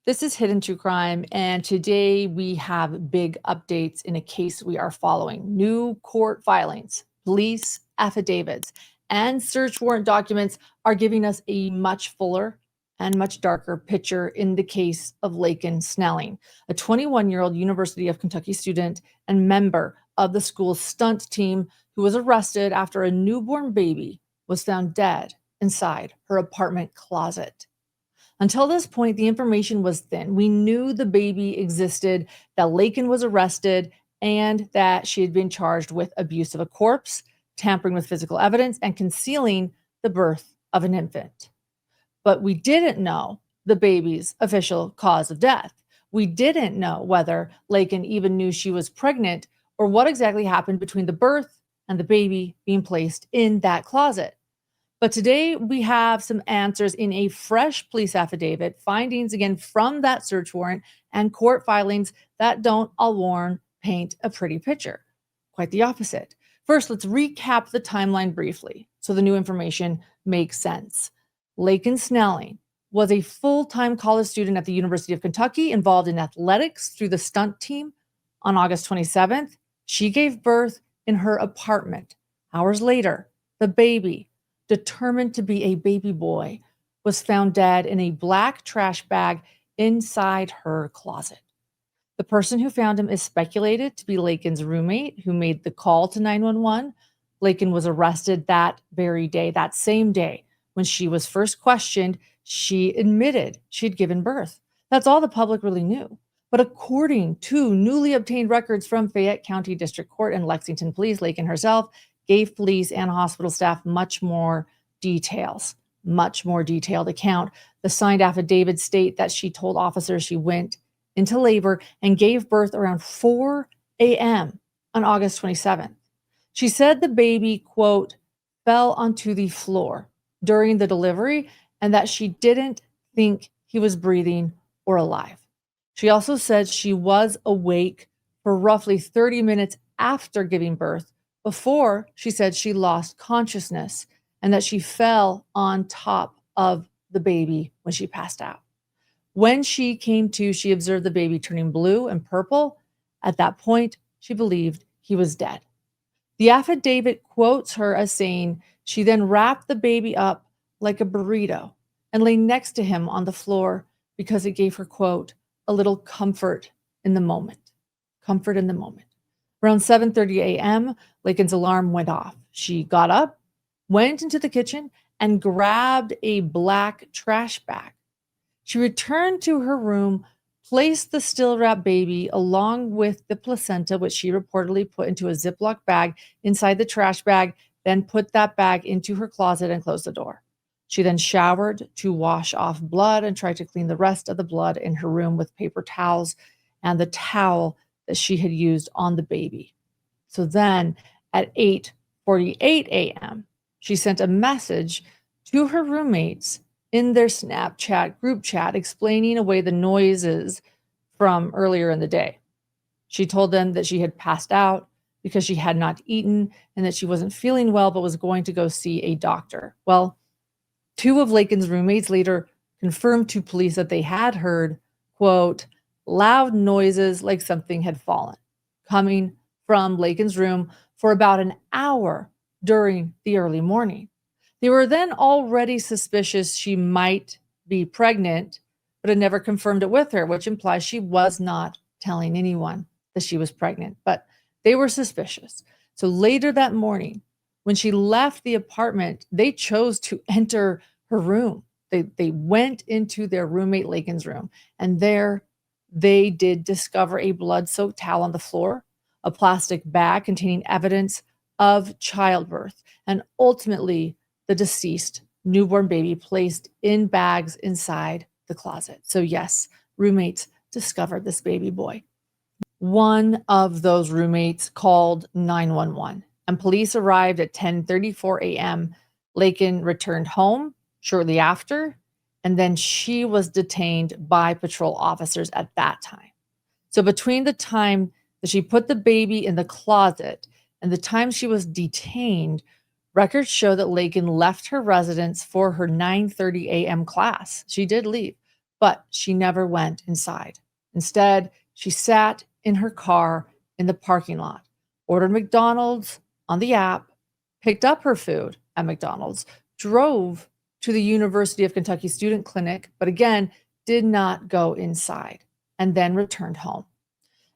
This is Hidden True Crime, and today we have big updates in a case we are following. New court filings, police affidavits, and search warrant documents are giving us a much fuller and much darker picture in the case of Laken Snelling, a 21-year-old University of Kentucky student and member of the school's stunt team who was arrested after a newborn baby was found dead inside her apartment closet. Until this point, the information was thin. We knew the baby existed, that Laken was arrested, and that she had been charged with abuse of a corpse, tampering with physical evidence, and concealing the birth of an infant. But we didn't know the baby's official cause of death. We didn't know whether Laken even knew she was pregnant or what exactly happened between the birth and the baby being placed in that closet. But today we have some answers in a fresh police affidavit, findings again from that search warrant, and court filings that don't, I'll warn, paint a pretty picture. Quite the opposite. First, let's recap the timeline briefly so the new information makes sense. Laken Snelling was a full-time college student at the University of Kentucky involved in athletics through the stunt team. On August 27th, she gave birth in her apartment. Hours later, the baby, determined to be a baby boy, was found dead in a black trash bag inside her closet. The person who found him is speculated to be Laken's roommate who made the call to 911. Laken was arrested that very day, that same day. When she was first questioned, she admitted she'd given birth. That's all the public really knew. But according to newly obtained records from Fayette County District Court and Lexington Police, Laken herself gave police and hospital staff much more detailed account. The signed affidavits state that she told officers she went into labor and gave birth around 4 a.m. on August 27th. She said the baby, quote, fell onto the floor during the delivery and that she didn't think he was breathing or alive. She also said she was awake for roughly 30 minutes after giving birth before she said she lost consciousness and that she fell on top of the baby when she passed out. When she came to, she observed the baby turning blue and purple. At that point, she believed he was dead. The affidavit quotes her as saying she then wrapped the baby up like a burrito and lay next to him on the floor because it gave her, quote, a little comfort in the moment. Comfort in the moment. Around 7:30 a.m., Laken's alarm went off. She got up, went into the kitchen, and grabbed a black trash bag. She returned to her room, placed the still-wrapped baby along with the placenta, which she reportedly put into a Ziploc bag inside the trash bag, then put that bag into her closet and closed the door. She then showered to wash off blood and tried to clean the rest of the blood in her room with paper towels and the towel that she had used on the baby. So then at 8:48 a.m., she sent a message to her roommates in their Snapchat group chat explaining away the noises from earlier in the day. She told them that she had passed out because she had not eaten and that she wasn't feeling well but was going to go see a doctor. Well, two of Laken's roommates later confirmed to police that they had heard, quote, loud noises like something had fallen, coming from Laken's room for about an hour during the early morning. They were then already suspicious she might be pregnant, but had never confirmed it with her, which implies she was not telling anyone that she was pregnant. But they were suspicious. So later that morning, when she left the apartment, they chose to enter her room. They went into their roommate Laken's room, and there they did discover a blood-soaked towel on the floor, a plastic bag containing evidence of childbirth, and ultimately the deceased newborn baby placed in bags inside the closet. So yes, roommates discovered this baby boy. One of those roommates called 911, and police arrived at 10:34 a.m. Laken returned home shortly after, and then she was detained by patrol officers at that time. So between the time that she put the baby in the closet and the time she was detained, records show that Laken left her residence for her 9:30 a.m. class. She did leave, but she never went inside. Instead, she sat in her car in the parking lot, ordered McDonald's on the app, picked up her food at McDonald's, drove to the University of Kentucky Student Clinic, but again, did not go inside, and then returned home.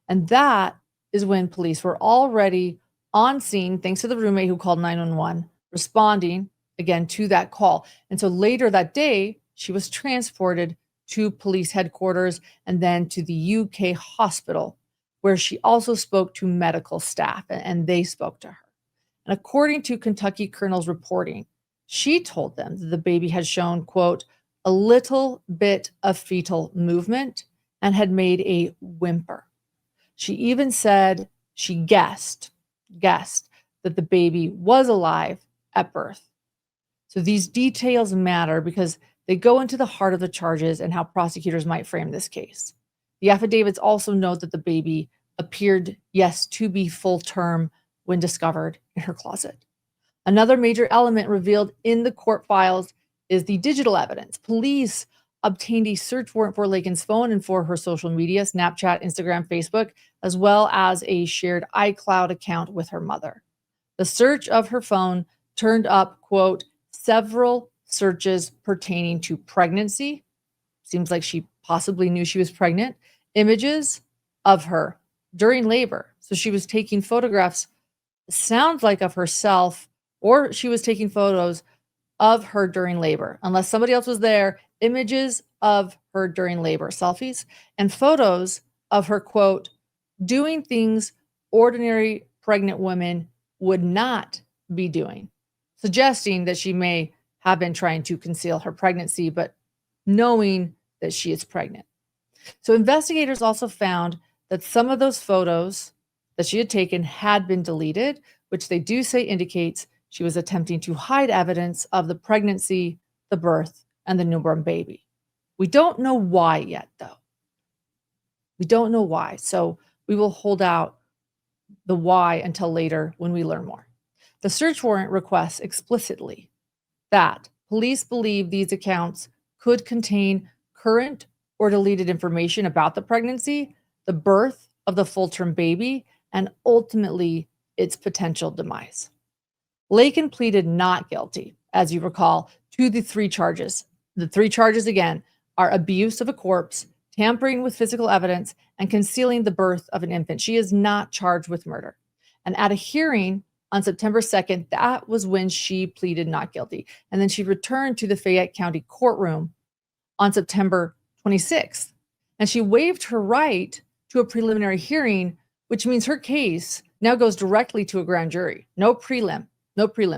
And that is when police were already on scene, thanks to the roommate who called 911, responding again to that call. And so later that day, she was transported to police headquarters and then to the UK hospital, where she also spoke to medical staff, and they spoke to her. And according to Kentucky Colonel's reporting, she told them that the baby had shown, quote, a little bit of fetal movement and had made a whimper. She even said she guessed that the baby was alive at birth. So these details matter because they go into the heart of the charges and how prosecutors might frame this case. The affidavits also note that the baby appeared, yes, to be full term when discovered in her closet. Another major element revealed in the court files is the digital evidence. Police obtained a search warrant for Laken's phone and for her social media, Snapchat, Instagram, Facebook, as well as a shared iCloud account with her mother. The search of her phone turned up, quote, several searches pertaining to pregnancy. Seems like she possibly knew she was pregnant. Images of her during labor. So she was taking photographs, sounds like of herself, or she was taking photos of her during labor. Unless somebody else was there, images of her during labor, selfies, and photos of her, quote, doing things ordinary pregnant women would not be doing, suggesting that she may have been trying to conceal her pregnancy, but knowing that she is pregnant. So investigators also found that some of those photos that she had taken had been deleted, which they do say indicates she was attempting to hide evidence of the pregnancy, the birth, and the newborn baby. We don't know why yet, though. We don't know why. So we will hold out the why until later when we learn more. The search warrant requests explicitly that police believe these accounts could contain current or deleted information about the pregnancy, the birth of the full-term baby, and ultimately its potential demise. Laken pleaded not guilty, as you recall, to the three charges. The three charges, again, are abuse of a corpse, tampering with physical evidence, and concealing the birth of an infant. She is not charged with murder. And at a hearing on September 2nd, that was when she pleaded not guilty. And then she returned to the Fayette County courtroom on September 26th. And she waived her right to a preliminary hearing, which means her case now goes directly to a grand jury. No prelims,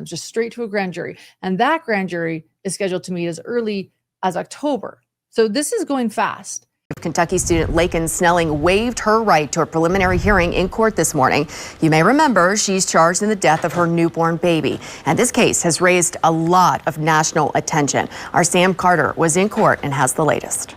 just straight to a grand jury. And that grand jury is scheduled to meet as early as October. So this is going fast. Kentucky student Laken Snelling waived her right to a preliminary hearing in court this morning. You may remember she's charged in the death of her newborn baby. And this case has raised a lot of national attention. Our Sam Carter was in court and has the latest.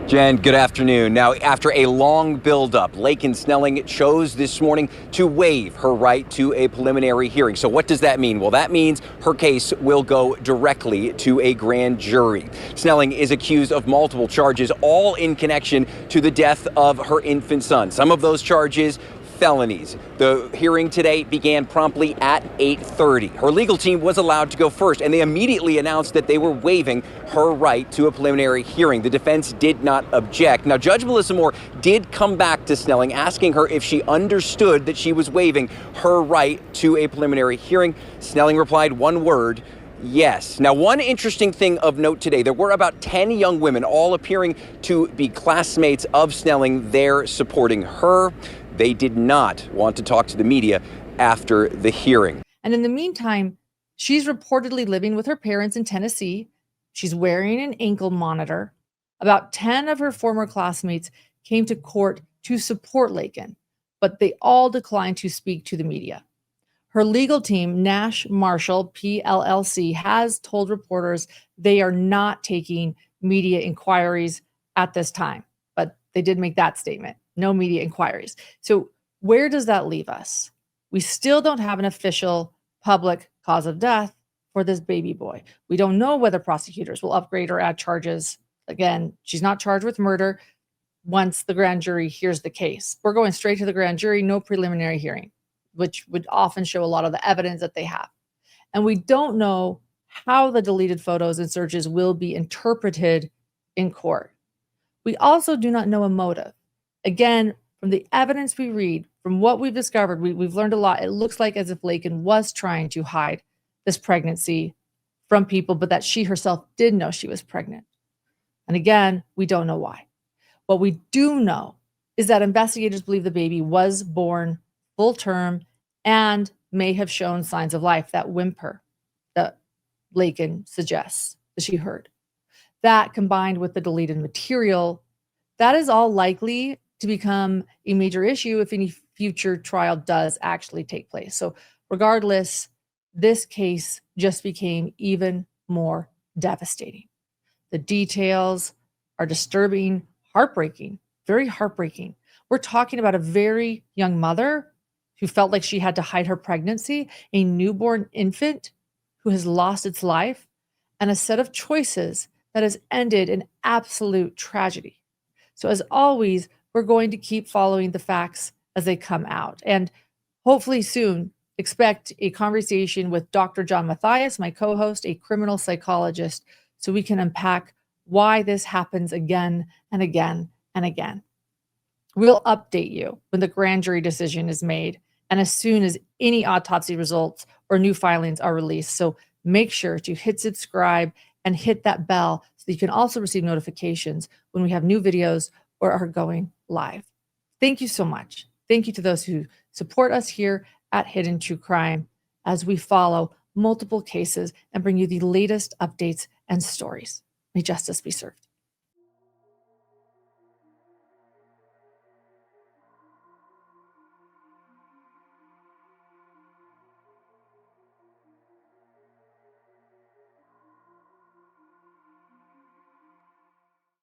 Jen, good afternoon. Now, after a long buildup, Laken Snelling chose this morning to waive her right to a preliminary hearing. So what does that mean? Well, that means her case will go directly to a grand jury. Snelling is accused of multiple charges, all in connection to the death of her infant son. Some of those charges, felonies. The hearing today began promptly at 8:30. Her legal team was allowed to go first, and they immediately announced that they were waiving her right to a preliminary hearing. The defense did not object. Now, Judge Melissa Moore did come back to Snelling, asking her if she understood that she was waiving her right to a preliminary hearing. Snelling replied one word: yes. Now, one interesting thing of note today, there were about 10 young women, all appearing to be classmates of Snelling, there supporting her. They did not want to talk to the media after the hearing. And in the meantime, she's reportedly living with her parents in Tennessee. She's wearing an ankle monitor. About 10 of her former classmates came to court to support Laken, but they all declined to speak to the media. Her legal team, Nash Marshall PLLC, has told reporters they are not taking media inquiries at this time, but they did make that statement. No media inquiries. So where does that leave us? We still don't have an official public cause of death for this baby boy. We don't know whether prosecutors will upgrade or add charges Again, she's not charged with murder once the grand jury hears the case. We're going straight to the grand jury, no preliminary hearing, which would often show a lot of the evidence that they have. And we don't know how the deleted photos and searches will be interpreted in court. We also do not know a motive. Again, from the evidence we read, from what we've discovered, we've learned a lot. It looks like as if Laken was trying to hide this pregnancy from people, but that she herself did know she was pregnant. And again, we don't know why. What we do know is that investigators believe the baby was born full term and may have shown signs of life, that whimper that Laken suggests that she heard. That combined with the deleted material, that is all likely to become a major issue if any future trial does actually take place. So regardless, this case just became even more devastating. The details are disturbing, heartbreaking, very heartbreaking. We're talking about a very young mother who felt like she had to hide her pregnancy, a newborn infant who has lost its life, and a set of choices that has ended in absolute tragedy. So as always, we're going to keep following the facts as they come out. And hopefully soon, expect a conversation with Dr. John Matthias, my co-host, a criminal psychologist, so we can unpack why this happens again and again and again. We'll update you when the grand jury decision is made and as soon as any autopsy results or new filings are released. So make sure to hit subscribe and hit that bell so that you can also receive notifications when we have new videos or are going live. Thank you so much. Thank you to those who support us here at Hidden True Crime as we follow multiple cases and bring you the latest updates and stories. May justice be served.